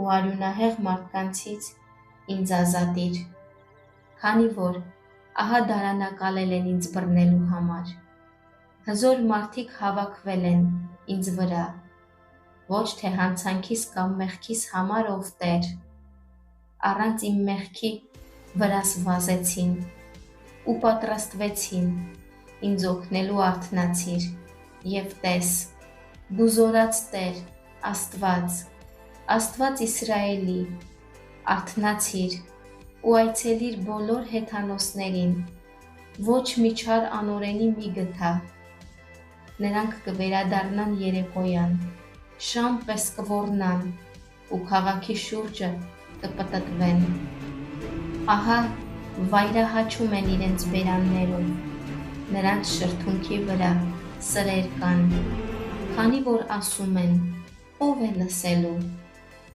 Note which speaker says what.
Speaker 1: ու արյունահեղ մարդկանցից ինձ ազատիր, քանի որ ահա դարանակալել են ինձ բռնելու համար։ Հզոր մարդիկ հավաքվել են ինձ վրա, ոչ թե հանցանքիս կամ մեղքիս համար, ով Տեր, առանց իմ մեղքի վրաս վազեցին ու պատրաստվեցին ինձ օգնելու արթնացիր, և տես, դու զորած Տեր, Աստված Իսրայելի, արթնացիր ու այցելիր բոլոր հեթանոսներին, ոչ մի չար անօրենի մի գթա, նրանք կվերադառնան երեկոյան, շամ պես կոռնան ու քաղաքի շուրջը կպտտվեն։ Ահա վայրահաչում են իրենց բերաններով, նրանց շրթունքի վրա սրեր կան, քանի որ ասում են, ով է լսելու։